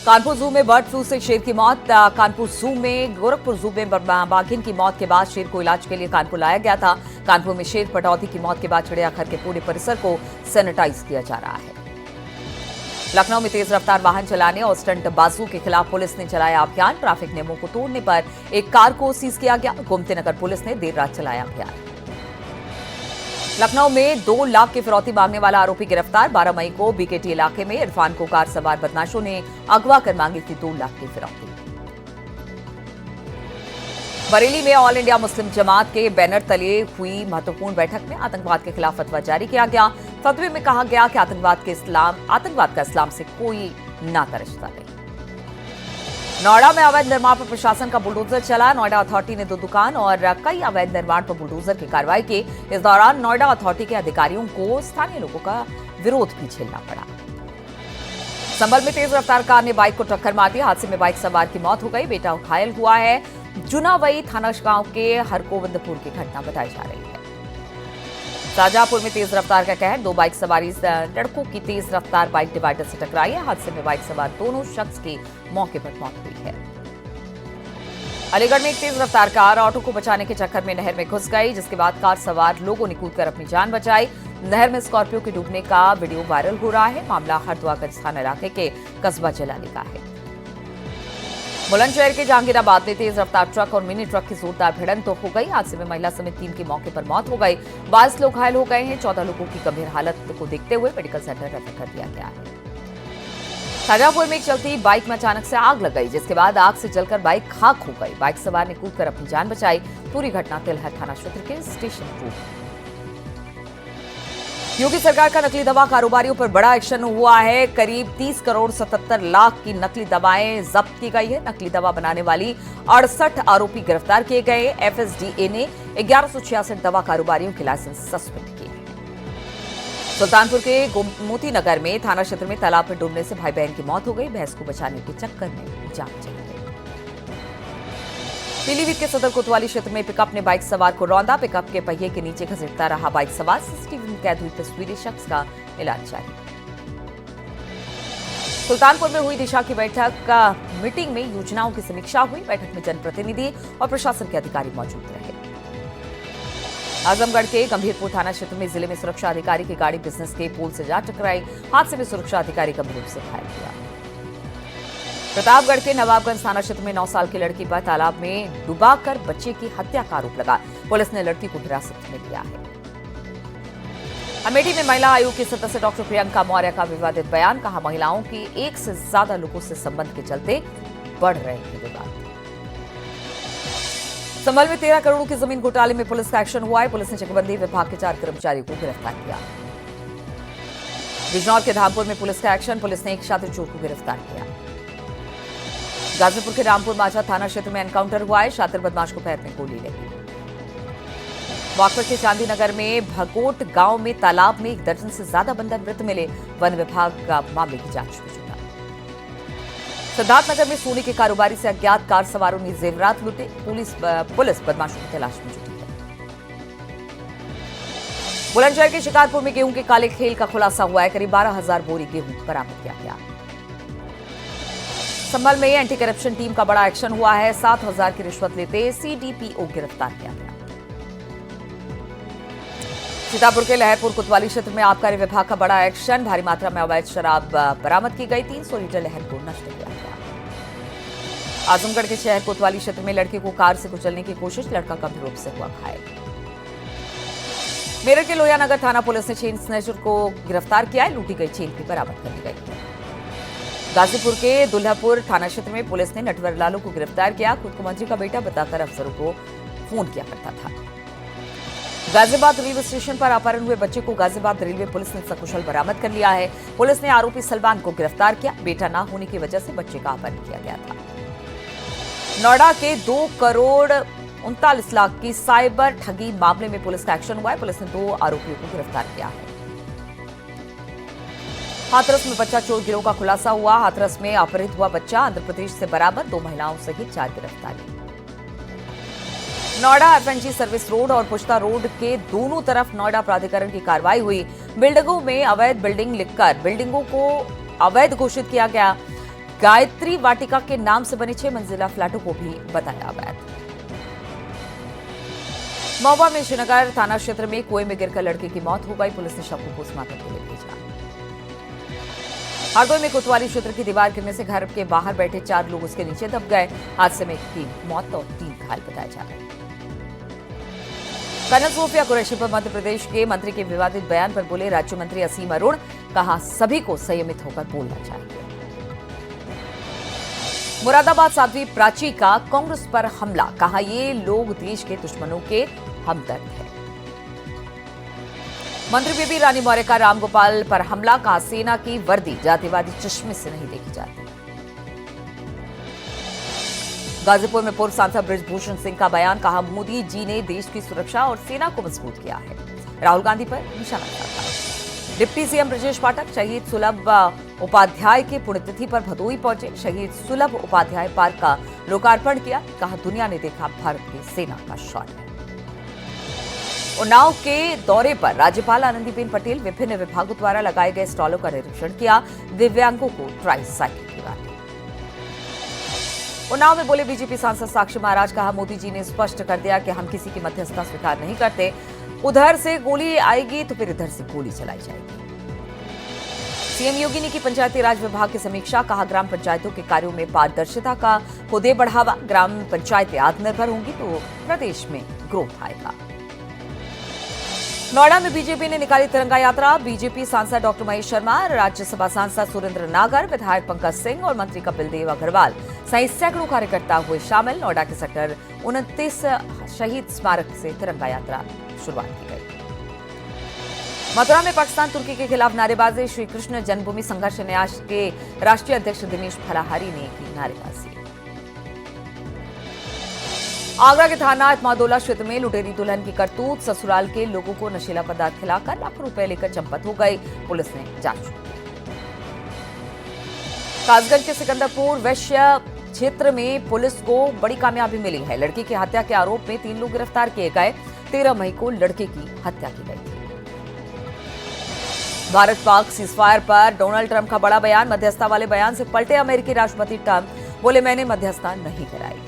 कानपुर जू में bird flu से शेर की मौत। कानपुर जू में गोरखपुर जू में बाघिन की मौत के बाद शेर को इलाज के लिए कानपुर लाया गया था। कानपुर में शेर पटौती की मौत के बाद चिड़ियाघर के पूरे परिसर को सैनिटाइज किया जा रहा है। लखनऊ में तेज रफ्तार वाहन चलाने और स्टंट बाजू के खिलाफ पुलिस ने चलाया अभियान। ट्रैफिक नियमों को तोड़ने पर एक कार को सीज किया गया। गोमती नगर पुलिस ने देर रात चलाया अभियान। लखनऊ में 2 लाख की फिरौती मांगने वाला आरोपी गिरफ्तार। 12 मई को बीकेटी इलाके में इरफान को कार सवार बदमाशों ने अगवा कर मांगी थी 2 लाख की फिरौती। बरेली में ऑल इंडिया मुस्लिम जमात के बैनर तले हुई महत्वपूर्ण बैठक में आतंकवाद के खिलाफ फतवा जारी किया गया। फतवे में कहा गया कि आतंकवाद का इस्लाम से कोई नाता रिश्ता नहीं। नोएडा में अवैध निर्माण पर प्रशासन का बुलडोजर चला। नोएडा अथॉरिटी ने 2 दुकान और कई अवैध निर्माण पर बुलडोजर की कार्रवाई की। इस दौरान नोएडा अथॉरिटी के अधिकारियों को स्थानीय लोगों का विरोध भी झेलना पड़ा। संभल में तेज रफ्तार कार ने बाइक को टक्कर मार दी। हादसे में बाइक सवार की मौत हो गई। बेटा घायल हुआ है। जुनावई थाना गांव के हरगोविंदपुर की घटना बताई जा रही है। शाहजहांपुर में तेज रफ्तार का कहर। 2 बाइक सवारी लड़कों की तेज रफ्तार बाइक डिवाइडर से टकराई है। हादसे में बाइक सवार दोनों शख्स की मौके पर मौत हुई है। अलीगढ़ में एक तेज रफ्तार कार ऑटो को बचाने के चक्कर में नहर में घुस गई, जिसके बाद कार सवार लोगों ने कूदकर अपनी जान बचाई। नहर में स्कॉर्पियो के डूबने का वीडियो वायरल हो रहा है। मामला हरदुआगंज थाना इलाके के कस्बा जलाली का है। बुलंदशहर के जहांगीराबाद में तेज रफ्तार ट्रक और मिनी ट्रक की जोरदार भिड़ंत तो हो गई। हादसे में महिला समेत 3 की मौके पर मौत हो गई। 22 लोग घायल हो गए हैं। 14 लोगों की गंभीर हालत को देखते हुए मेडिकल सेंटर रेफर कर दिया गया है। शाहजहांपुर में एक चलती बाइक में अचानक से आग लग गई, जिसके बाद आग से जलकर बाइक खाक हो गई। बाइक सवार ने कूदकर अपनी जान बचाई। पूरी घटना तिलहट थाना क्षेत्र के स्टेशन रोड। योगी सरकार का नकली दवा कारोबारियों पर बड़ा एक्शन हुआ है। करीब 30 करोड़ 77 लाख की नकली दवाएं जब्त की गई है। नकली दवा बनाने वाली 68 आरोपी गिरफ्तार किए गए। एफएसडीए ने 1166 दवा कारोबारियों के लाइसेंस सस्पेंड किए। सुल्तानपुर के गोमती नगर में थाना क्षेत्र में तालाब में डूबने से भाई बहन की मौत हो गई। भैंस को बचाने के चक्कर में जान चली गई। पीलीभीत के सदर कोतवाली क्षेत्र में पिकअप ने बाइक सवार को रौंदा। पिकअप के पहिए के नीचे घसीटता रहा बाइक सवार। सीसीटीवी में कैद हुई तस्वीरी शख्स का इलाज जारी। सुल्तानपुर में हुई दिशा की बैठक मीटिंग में योजनाओं की समीक्षा हुई। बैठक में जनप्रतिनिधि और प्रशासन के अधिकारी मौजूद रहे। आजमगढ़ के गंभीरपुर थाना क्षेत्र में जिले में सुरक्षा अधिकारी की गाड़ी बिजनेस के पोल से जा टकराई। हादसे में सुरक्षा अधिकारी गंभीर रूप से घायल हुआ। प्रतापगढ़ के नवाबगंज थाना क्षेत्र में 9 साल की लड़की पर तालाब में डुबाकर बच्चे की हत्या का आरोप लगा। पुलिस ने लड़की को हिरासत में लिया है। अमेठी में महिला आयोग के सदस्य डॉक्टर प्रियंका मौर्य का विवादित बयान। कहा, महिलाओं की 1 से ज्यादा लोगों से संबंध के चलते बढ़ रहे हैं विवाद। संभल में 13 करोड़ की जमीन घोटाले में पुलिस का एक्शन हुआ है। पुलिस ने चकबंदी विभाग के 4 कर्मचारियों को गिरफ्तार किया। बिजनौर के धामपुर में पुलिस का एक्शन। पुलिस ने एक छात्र चोर को गिरफ्तार किया। गाजीपुर के रामपुर माझा थाना क्षेत्र में एनकाउंटर हुआ है। शातिर बदमाश को पैर में गोली लगी। बागपत के चांदी नगर में भगोट गांव में तालाब में 1 दर्जन से ज्यादा बंदर मृत मिले। वन विभाग का मामले की जांच में जुटा। सिद्धार्थनगर में सोने के कारोबारी से अज्ञात कार सवारों ने जेवरात लूटे। पुलिस बदमाशों की तलाश में जुटी है। बुलंदशहर के शिकारपुर में गेहूं के काले खेल का खुलासा हुआ है। करीब 12,000 बोरी गेहूं बरामद किया गया। संभल में एंटी करप्शन टीम का बड़ा एक्शन हुआ है। 7,000 की रिश्वत लेते सीडीपीओ गिरफ्तार किया गया। सीतापुर के लहरपुर कोतवाली क्षेत्र में आबकारी विभाग का बड़ा एक्शन। भारी मात्रा में अवैध शराब बरामद की गई। 300 लीटर लहर को नष्ट किया गया। आजमगढ़ के शहर कोतवाली क्षेत्र में लड़के को कार से कुचलने की कोशिश। लड़का गंभीर रूप से हुआ घायल। मेरठ के लोहियानगर थाना पुलिस ने चेन स्नैचर को गिरफ्तार किया है। लूटी गई चेन भी बरामद कर ली गई। गाजीपुर के दुल्हापुर थाना क्षेत्र में पुलिस ने नटवर लालू को गिरफ्तार किया। खुद को मंत्री का बेटा बताकर अफसरों को फोन किया करता था। गाजियाबाद रेलवे स्टेशन पर अपहरण हुए बच्चे को गाजियाबाद रेलवे पुलिस ने सकुशल बरामद कर लिया है। पुलिस ने आरोपी सलमान को गिरफ्तार किया। बेटा न होने की वजह से बच्चे का अपहरण किया गया था। नोएडा के 2 करोड़ 39 लाख की साइबर ठगी मामले में पुलिस का एक्शन हुआ है। पुलिस ने 2 आरोपियों को गिरफ्तार किया है। हाथरस में बच्चा चोर गिरोह का खुलासा हुआ। हाथरस में अपहरित हुआ बच्चा आंध्र प्रदेश से बरामद। 2 महिलाओं सहित 4 गिरफ्तारी। नोएडा एफएनजी सर्विस रोड और पुश्ता रोड के दोनों तरफ नोएडा प्राधिकरण की कार्रवाई हुई। बिल्डिंगों में अवैध बिल्डिंग लिखकर बिल्डिंगों को अवैध घोषित किया गया। गायत्री वाटिका के नाम से बने 6 मंजिला फ्लैटों को भी बताया अवैध। महोबा में श्रीनगर थाना क्षेत्र में कुएं में गिरकर लड़के की मौत हो गई। पुलिस ने शव को पोस्टमार्टम के लिए भेजा। हरदोई में कोतवाली क्षेत्र की दीवार गिरने से घर के बाहर बैठे 4 लोग उसके नीचे दब गए। हादसे में एक की मौत और 3 घायल बताए जा रहे हैं। कर्नल सोफिया कुरैशी पर मध्य प्रदेश के मंत्री के विवादित बयान पर बोले राज्य मंत्री असीम अरुण, कहा सभी को संयमित होकर बोलना चाहिए। मुरादाबाद साध्वी प्राची का कांग्रेस पर हमला, कहा ये लोग देश के दुश्मनों के हमदर्द हैं। मंत्री बेबी रानी मौर्य का रामगोपाल पर हमला, कहा सेना की वर्दी जातिवादी चश्मे से नहीं देखी जाती। गाजीपुर में पूर्व सांसद बृजभूषण सिंह का बयान, कहा मोदी जी ने देश की सुरक्षा और सेना को मजबूत किया है। राहुल गांधी पर निशाना साधा। डिप्टी सीएम ब्रजेश पाठक शहीद सुलभ उपाध्याय के पुण्यतिथि पर भदोही पहुंचे। शहीद सुलभ उपाध्याय पार्क का लोकार्पण किया, कहा दुनिया ने देखा भारत की सेना का शौर्य। उन्नाव के दौरे पर राज्यपाल आनंदीबेन पटेल विभिन्न विभागों द्वारा लगाए गए स्टॉलों का निरीक्षण किया। दिव्यांगों को ट्राई साइकिल की बांटी। उन्नाव में बोले बीजेपी सांसद साक्षी महाराज, कहा मोदी जी ने स्पष्ट कर दिया कि हम किसी की मध्यस्थता स्वीकार नहीं करते। उधर से गोली आएगी तो फिर इधर से गोली चलाई जाएगी। सीएम योगी ने की पंचायती राज विभाग की समीक्षा, कहा ग्राम पंचायतों के कार्यों में पारदर्शिता का को दे बढ़ावा। ग्राम पंचायतें आत्मनिर्भर होंगी तो प्रदेश में ग्रोथ आएगा। नोएडा में बीजेपी ने निकाली तिरंगा यात्रा। बीजेपी सांसद डॉक्टर महेश शर्मा, राज्यसभा सांसद सुरेंद्र नागर, विधायक पंकज सिंह और मंत्री कपिल देव अग्रवाल सहित सैकड़ों कार्यकर्ता हुए शामिल। नोएडा के सेक्टर 29 शहीद स्मारक से तिरंगा यात्रा शुरुआत की गई। मथुरा में पाकिस्तान तुर्की के खिलाफ नारेबाजी। श्री कृष्ण जन्मभूमि संघर्ष न्यास के राष्ट्रीय अध्यक्ष दिनेश फलाहारी ने की नारेबाजी। आगरा के थाना इत्मादोला क्षेत्र में लुटेरी दुल्हन की करतूत, ससुराल के लोगों को नशीला पदार्थ खिलाकर लाखों रुपए लेकर चंपत हो गई। पुलिस ने जांच शुरू की। कासगंज के सिकंदरपुर वैश्य क्षेत्र में पुलिस को बड़ी कामयाबी मिली है। लड़की की हत्या के आरोप में 3 लोग गिरफ्तार किए गए। 13 मई को लड़के की हत्या की गई थी। भारत पाक सीजफायर पर डोनाल्ड ट्रंप का बड़ा बयान। मध्यस्थता वाले बयान से पलटे अमेरिकी राष्ट्रपति ट्रंप, बोले मैंने मध्यस्थता नहीं कराई।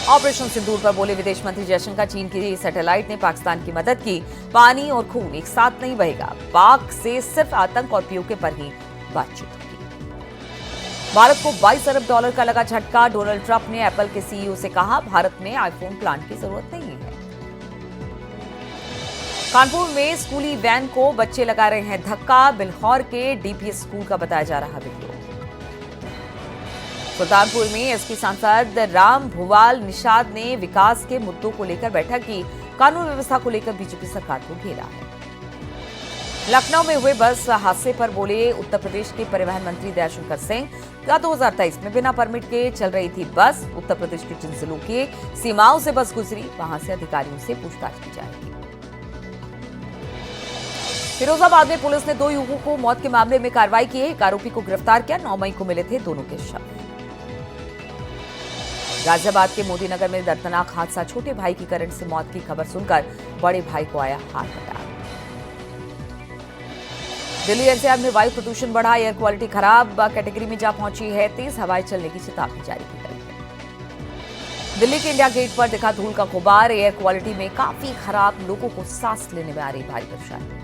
ऑपरेशन सिंदूर पर बोले विदेश मंत्री जयशंकर, चीन की सैटेलाइट ने पाकिस्तान की मदद की। पानी और खून एक साथ नहीं बहेगा। पाक से सिर्फ आतंक और पीओके पर ही बातचीत होगी। भारत को $22 अरब का लगा झटका। डोनाल्ड ट्रंप ने एप्पल के सीईओ से कहा भारत में आईफोन प्लांट की जरूरत नहीं है। कानपुर में स्कूली वैन को बच्चे लगा रहे हैं धक्का। बिल्हौर के डीपीएस स्कूल का बताया जा रहा वीडियो। सुल्तानपुर में एसपी सांसद राम भुवाल निषाद ने विकास के मुद्दों को लेकर बैठक की। कानून व्यवस्था को लेकर बीजेपी सरकार को घेरा है। लखनऊ में हुए बस हादसे पर बोले उत्तर प्रदेश के परिवहन मंत्री दयाशंकर सिंह, 2023 में बिना परमिट के चल रही थी बस। उत्तर प्रदेश के जिन जिलों की सीमाओं से बस गुजरी वहां से अधिकारियों से पूछताछ की जाएगी। फिरोजाबाद में पुलिस ने 2 युवकों को मौत के मामले में कार्रवाई की है। एक आरोपी को गिरफ्तार किया। 9 मई को मिले थे दोनों के शव। गाजियाबाद के मोदीनगर में दर्दनाक हादसा। छोटे भाई की करंट से मौत की खबर सुनकर बड़े भाई को आया हार्ट अटैक। दिल्ली एनसीआर में वायु प्रदूषण बढ़ा। एयर क्वालिटी खराब कैटेगरी में जा पहुंची है। तेज हवाएं चलने की चेतावनी जारी की गई है। दिल्ली के इंडिया गेट पर दिखा धूल का गुबार। एयर क्वालिटी में काफी खराब, लोगों को सांस लेने में आ रही भारी परेशानी।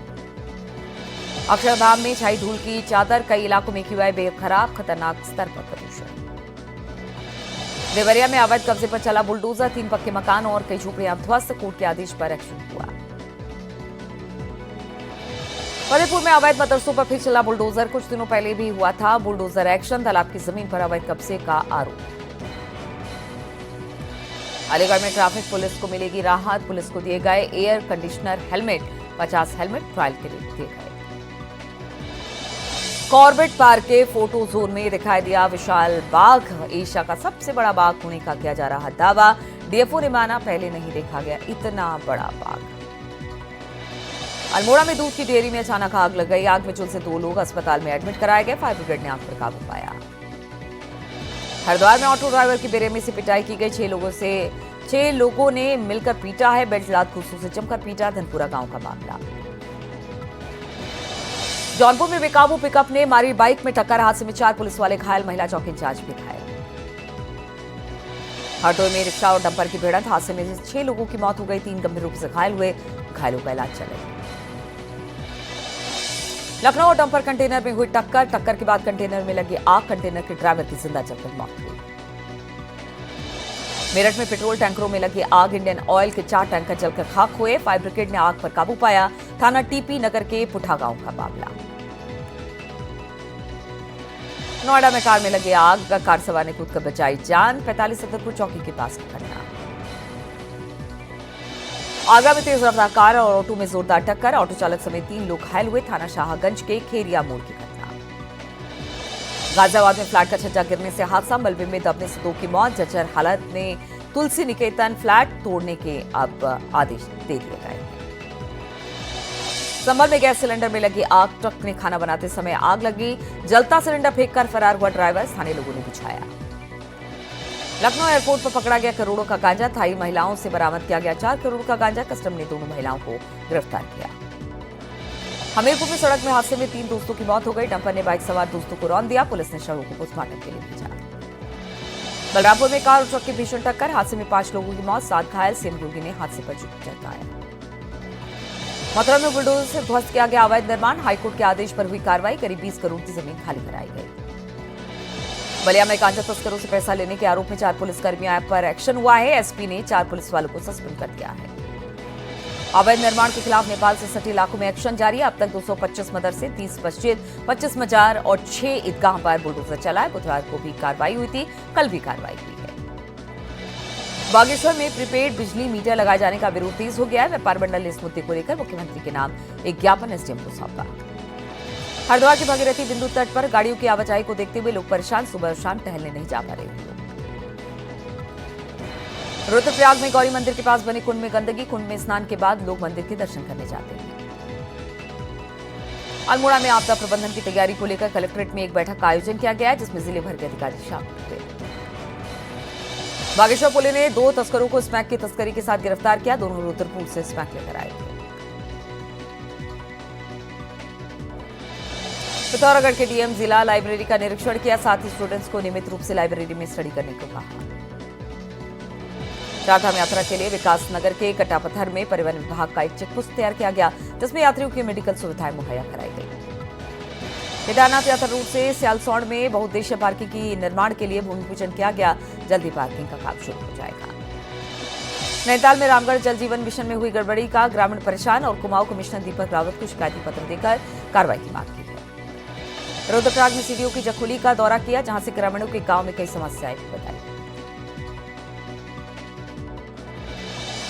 अक्षरधाम में छाई धूल की चादर। कई इलाकों में एक्यूआई बेहद खराब, खतरनाक स्तर पर प्रदूषण। देवरिया में अवैध कब्जे पर चला बुलडोजर। 3 पक्के मकान और कई झोपड़ियां ध्वस्त। कोर्ट के आदेश पर एक्शन हुआ। फतेहपुर में अवैध मदरसों पर फिर चला बुलडोजर। कुछ दिनों पहले भी हुआ था बुलडोजर एक्शन। तालाब की जमीन पर अवैध कब्जे का आरोप। अलीगढ़ में ट्रैफिक पुलिस को मिलेगी राहत। पुलिस को दिए गए air conditioner helmet. 50 helmet trial के लिए दिए गए। कॉर्बेट पार्क के फोटो जोन में दिखाई दिया विशाल बाघ। एशिया का सबसे बड़ा बाघ होने का किया जा रहा दावा। डीएफओ ने माना पहले नहीं देखा गया इतना बड़ा बाघ। अल्मोड़ा में दूध की डेयरी में अचानक आग लग गई। आग में झुलसे 2 लोग अस्पताल में एडमिट कराए गए। फायर ब्रिगेड ने आग पर काबू पाया। हरिद्वार में ऑटो ड्राइवर की बेरहमी से पिटाई की गई। 6 लोगों ने मिलकर पीटा है। बेल्ट लात घूंसों से जमकर पीटा। धनपुरा गांव का मामला। जौनपुर में बेकाबू पिकअप ने मारी बाइक में टक्कर, हादसे में 4 पुलिस वाले घायल, महिला चौकी इंचार्ज भी घायल। हरदोई में रिक्शा और डंपर की भिड़ंत, हादसे में 6 लोगों की मौत हो गई, 3 गंभीर रूप से घायल हुए, घायलों का इलाज चल रहा है। लखनऊ और डंपर कंटेनर में हुई टक्कर के बाद कंटेनर में लगी आग, कंटेनर के ड्राइवर की जिंदा जलकर मौत हुई। मेरठ में पेट्रोल टैंकरों में लगी आग, इंडियन ऑयल के 4 टैंकर जलकर खाक हुए, फायर ब्रिगेड ने आग पर काबू पाया। थाना टीपी नगर के पुठा गांव का मामला। नोएडा में कार में लगी आग, कार सवार ने कूदकर बचाई जान, 45 सदरपुर चौकी के पास की घटना। आगरा में तेज रफ्तार कार और ऑटो में जोरदार टक्कर, ऑटो चालक समेत 3 लोग घायल हुए, थाना शाहगंज के खेरिया मोड़ की घटना। गाजियाबाद में फ्लैट का छज्जा गिरने से हादसा, मलबे में दबने से 2 की मौत, जर्जर हालत में तुलसी निकेतन फ्लैट तोड़ने के अब आदेश दे दिए गए। संभल में गैस सिलेंडर में लगी आग, ट्रक में खाना बनाते समय आग लगी, जलता सिलेंडर फेंककर फरार हुआ ड्राइवर, स्थानीय लोगों ने बुझाया। लखनऊ एयरपोर्ट पर पकड़ा गया करोड़ों का गांजा, थाई महिलाओं से बरामद किया गया 4 करोड़ का गांजा, कस्टम ने दोनों महिलाओं को गिरफ्तार किया। हमीरपुर में सड़क में हादसे में 3 दोस्तों की मौत हो गई, डंपर ने बाइक सवार दोस्तों को रौंद दिया, पुलिस ने शवों को पोस्टमार्टम के लिए भेजा। बलरामपुर में कार और ट्रक की भीषण टक्कर, हादसे में 5 लोगों की मौत, 7 घायल, सीएम योगी ने हादसे पर दुख जताया। मथुरा में बुलडोजर से ध्वस्त किया गया अवैध निर्माण, हाईकोर्ट के आदेश पर हुई कार्रवाई, करीब 20 करोड़ की जमीन खाली कराई गई। बलिया में गांजा तस्करों से पैसा लेने के आरोप में 4 पुलिसकर्मियों पर एक्शन हुआ है, एसपी ने 4 पुलिस वालों को सस्पेंड कर दिया है। अवैध निर्माण के खिलाफ नेपाल से सटे इलाकों में एक्शन जारी है, अब तक 225 मदरसे, 30 मस्जिद, 25 मजार और 6 ईदगाह पर बुलडोजर चला है। बुधवार को भी कार्रवाई हुई थी, कल भी कार्रवाई हुई है। बागेश्वर में प्रीपेड बिजली मीटर लगाए जाने का विरोध तेज हो गया है, व्यापार मंडल ने इस मुद्दे को लेकर मुख्यमंत्री के नाम एक ज्ञापन एसडीएम को सौंपा। हरिद्वार के भागीरथी बिंदु तट पर गाड़ियों की आवाजाही को देखते हुए लोग परेशान, सुबह और शाम टहलने नहीं जा पा रहे हैं। रुद्रप्रयाग में गौरी मंदिर के पास बने कुंड में गंदगी, कुंड में स्नान के बाद लोग मंदिर के दर्शन करने जाते हैं। अल्मोड़ा में आपदा प्रबंधन की तैयारी को लेकर कलेक्ट्रेट में एक बैठक का आयोजन किया गया है, जिसमें जिले भर के अधिकारी शामिल हुए। बागेश्वर पुलिस ने 2 तस्करों को स्मैक की तस्करी के साथ गिरफ्तार किया, दोनों रुद्रपुर से स्मैक लेकर आए थे। पिथौरागढ़ के डीएम जिला लाइब्रेरी का निरीक्षण किया, साथ ही स्टूडेंट्स को नियमित रूप से लाइब्रेरी में स्टडी करने को कहा। चारधाम यात्रा के लिए विकास नगर के कटापत्थर में परिवहन विभाग का एक चेकपोस्ट तैयार किया गया, जिसमें यात्रियों की मेडिकल सुविधाएं मुहैया कराई गई। केदारनाथ यात्रा रूट से सियालसौड़ में बहुउद्देशीय पार्किंग की निर्माण के लिए भूमि पूजन किया गया, जल्दी पार्किंग का काम शुरू हो जाएगा। नैनीताल में रामगढ़ जल जीवन मिशन में हुई गड़बड़ी का ग्रामीण परेशान, और कुमाऊं कमिश्नर दीपक रावत को शिकायती पत्र देकर कार्रवाई की मांग की है। रुद्रप्रयाग में सीडीओ की जखोली का दौरा किया, जहां से ग्रामीणों के गांव में कई समस्याएं बताई।